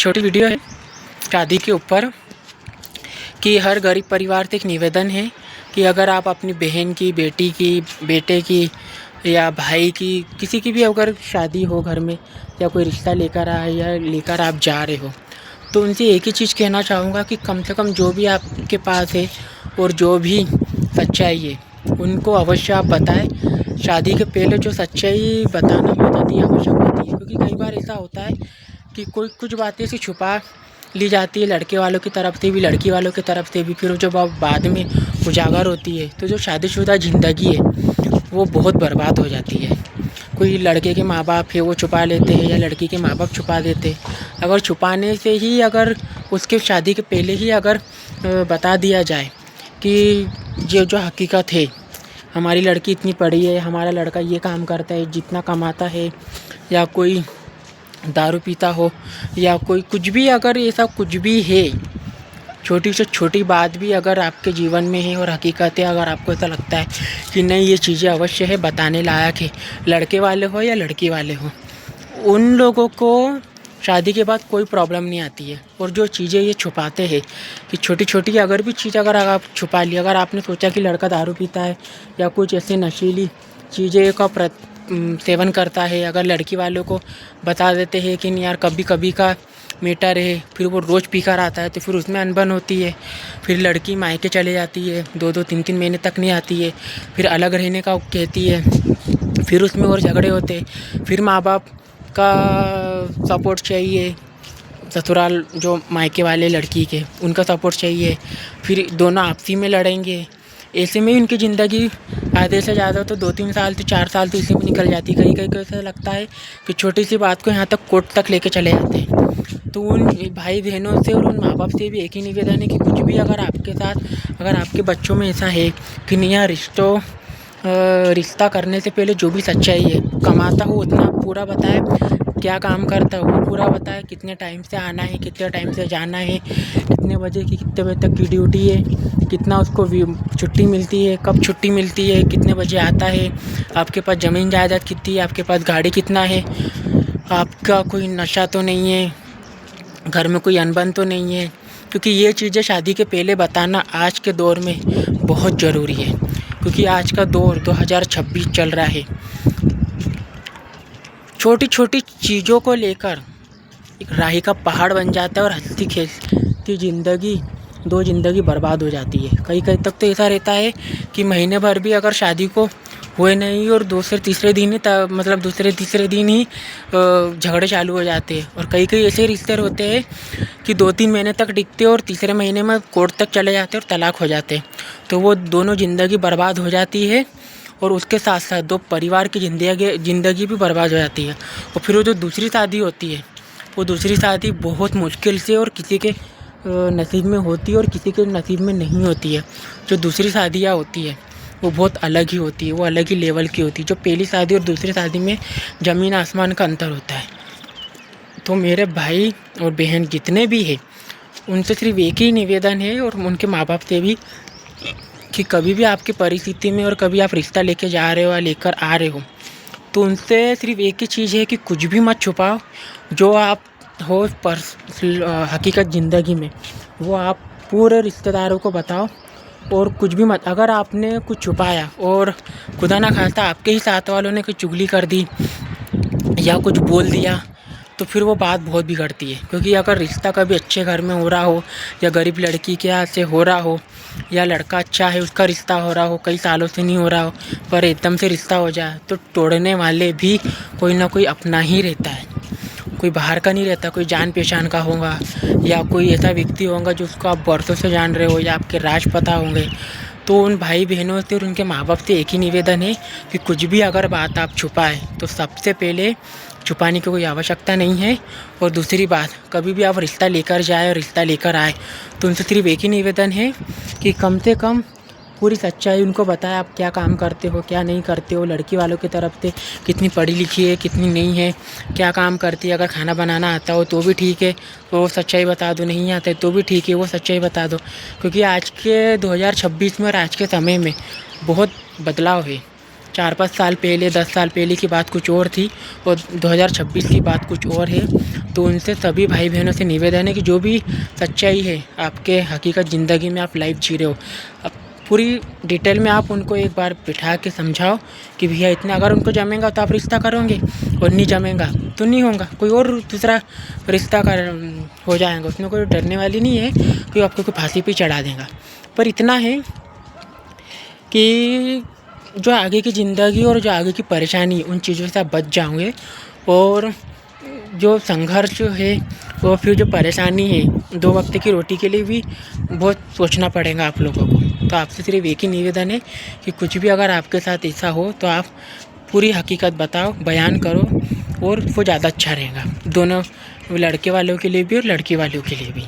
छोटी वीडियो है शादी के ऊपर कि हर गरीब परिवार से एक निवेदन है कि अगर आप अपनी बहन की, बेटी की, बेटे की या भाई की, किसी की भी अगर शादी हो घर में या कोई रिश्ता लेकर आए या लेकर आप जा रहे हो, तो उनसे एक ही चीज़ कहना चाहूँगा कि कम से कम जो भी आपके पास है और जो भी सच्चाई है उनको अवश्य आप बताएं। शादी के पहले जो सच्चाई बताना बहुत ही आवश्यक होती है, क्योंकि कई बार ऐसा होता है कि कोई कुछ बातें से छुपा ली जाती है, लड़के वालों की तरफ से भी, लड़की वालों की तरफ से भी। फिर जब बाद में उजागर होती है तो जो शादीशुदा ज़िंदगी है वो बहुत बर्बाद हो जाती है। कोई लड़के के माँ बाप है वो छुपा लेते हैं या लड़की के माँ बाप छुपा देते हैं। अगर छुपाने से ही अगर उसके शादी के पहले ही अगर बता दिया जाए कि जो हकीकत है, हमारी लड़की इतनी पढ़ी है, हमारा लड़का ये काम करता है, जितना कमाता है, या कोई दारू पीता हो या कोई कुछ भी, अगर ऐसा कुछ भी है, छोटी से छोटी बात भी अगर आपके जीवन में है और हकीकत है, अगर आपको ऐसा लगता है कि नहीं ये चीज़ें अवश्य है बताने लायक है, लड़के वाले हो या लड़की वाले हो, उन लोगों को शादी के बाद कोई प्रॉब्लम नहीं आती है। और जो चीज़ें ये छुपाते हैं कि छोटी छोटी अगर भी चीज़ अगर आप छुपा ली, अगर आपने सोचा कि लड़का दारू पीता है या कुछ ऐसे नशीली चीज़ें का सेवन करता है, अगर लड़की वालों को बता देते हैं कि नहीं यार कभी कभी का मैटर है, फिर वो रोज़ पी कर आता है, तो फिर उसमें अनबन होती है। फिर लड़की मायके चले जाती है, 2-2 3-3 महीने तक नहीं आती है, फिर अलग रहने का कहती है, फिर उसमें और झगड़े होते हैं। फिर माँ बाप का सपोर्ट चाहिए, ससुराल जो मायके वाले लड़की के उनका सपोर्ट चाहिए, फिर दोनों आपसी में लड़ेंगे। ऐसे में ही उनकी ज़िंदगी आधे से ज़्यादा तो 2-3 साल तो 4 साल तो इसी में निकल जाती है। कहीं को ऐसा लगता है कि छोटी सी बात को यहाँ तक कोर्ट तक लेके चले जाते हैं। तो उन भाई बहनों से और उन माँ बाप से भी एक ही निवेदन है कि कुछ भी अगर आपके साथ, अगर आपके बच्चों में ऐसा है कि नहीं यार रिश्ता करने से पहले जो भी सच्चाई है, कमाता हो उतना पूरा बताए, क्या काम करता है वो पूरा बताए, कितने टाइम से आना है, कितने टाइम से जाना है, कितने बजे की कितने बजे तक की ड्यूटी है, कितना उसको छुट्टी मिलती है, कब छुट्टी मिलती है, कितने बजे आता है, आपके पास ज़मीन जायदाद कितनी है, आपके पास गाड़ी कितना है, आपका कोई नशा तो नहीं है, घर में कोई अनबन तो नहीं है। क्योंकि ये चीज़ें शादी के पहले बताना आज के दौर में बहुत ज़रूरी है, क्योंकि आज का दौर 2026 चल रहा है। छोटी छोटी चीज़ों को लेकर एक राही का पहाड़ बन जाता है और हंसती खेलती ज़िंदगी बर्बाद हो जाती है। कई तक तो ऐसा रहता है कि महीने भर भी अगर शादी को हुए नहीं और दूसरे तीसरे दिन ही झगड़े चालू हो जाते हैं। और कई ऐसे रिश्ते होते हैं कि 2-3 महीने तक टिकते और तीसरे महीने में कोर्ट तक चले जाते और तलाक हो जाते हैं। तो वो दोनों ज़िंदगी बर्बाद हो जाती है और उसके साथ साथ दो परिवार की ज़िंदगी भी बर्बाद हो जाती है। और फिर वो जो दूसरी शादी होती है, वो दूसरी शादी बहुत मुश्किल से और किसी के नसीब में होती है और किसी के नसीब में नहीं होती है। जो दूसरी शादियाँ होती है वो बहुत अलग ही होती है, वो अलग ही लेवल की होती है। जो पहली शादी और दूसरी शादी में ज़मीन आसमान का अंतर होता है। तो मेरे भाई और बहन जितने भी हैं उनसे सिर्फ एक ही निवेदन है, और उनके माँ बाप से भी, कि कभी भी आपकी परिस्थिति में और कभी आप रिश्ता लेके जा रहे हो या लेकर आ रहे हो, तो उनसे सिर्फ एक ही चीज़ है कि कुछ भी मत छुपाओ। जो आप हो हकीकत ज़िंदगी में वो आप पूरे रिश्तेदारों को बताओ, और कुछ भी मत, अगर आपने कुछ छुपाया और खुदा ना खास्ता आपके ही साथ वालों ने कोई चुगली कर दी या कुछ बोल दिया, तो फिर वो बात बहुत बिगड़ती है। क्योंकि अगर रिश्ता कभी अच्छे घर में हो रहा हो या गरीब लड़की के यहाँ से हो रहा हो, या लड़का अच्छा है उसका रिश्ता हो रहा हो, कई सालों से नहीं हो रहा हो, पर एकदम से रिश्ता हो जाए, तो तोड़ने वाले भी कोई ना कोई अपना ही रहता है, कोई बाहर का नहीं रहता। कोई जान पहचान का होगा या कोई ऐसा व्यक्ति होगा जो उसको आप बरसों से जान रहे हो या आपके राज पता होंगे। तो उन भाई बहनों से और उनके माँ बाप से एक ही निवेदन है कि कुछ भी अगर बात आप छुपाएं तो सबसे पहले छुपाने की कोई आवश्यकता नहीं है। और दूसरी बात, कभी भी आप रिश्ता लेकर जाए और रिश्ता लेकर आए तो उनसे सिर्फ एक ही निवेदन है कि कम से कम पूरी सच्चाई उनको बताएं, आप क्या काम करते हो, क्या नहीं करते हो, लड़की वालों की तरफ से कितनी पढ़ी लिखी है, कितनी नहीं है, क्या काम करती है, अगर खाना बनाना आता हो तो भी ठीक है वो सच्चाई बता दो, नहीं आता है तो भी ठीक है वो सच्चाई बता दो। क्योंकि आज के 2026 में और आज के समय में बहुत बदलाव है। 4-5 साल पहले, 10 साल पहले की बात कुछ और थी और 2026 की बात कुछ और है। तो उनसे सभी भाई बहनों से निवेदन है कि जो भी सच्चाई है आपके हकीकत ज़िंदगी में आप लाइफ जी रहे हो, अब पूरी डिटेल में आप उनको एक बार बिठा के समझाओ कि भैया इतना अगर उनको जमेगा तो आप रिश्ता करोगे, और नहीं जमेगा तो नहीं होगा, कोई और दूसरा रिश्ता कर हो जाएगा। उसमें कोई डरने वाली नहीं है कि आपको कोई फांसी पे चढ़ा देगा। पर इतना है कि जो आगे की ज़िंदगी और जो आगे की परेशानी, उन चीज़ों से आप बच जाओगे। और जो संघर्ष है और फिर जो परेशानी है, 2 वक्त की रोटी के लिए भी बहुत सोचना पड़ेगा आप लोगों को। तो आपसे सिर्फ एक ही निवेदन है कि कुछ भी अगर आपके साथ ऐसा हो तो आप पूरी हकीकत बताओ, बयान करो, और वो ज़्यादा अच्छा रहेगा दोनों, लड़के वालों के लिए भी और लड़की वालों के लिए भी।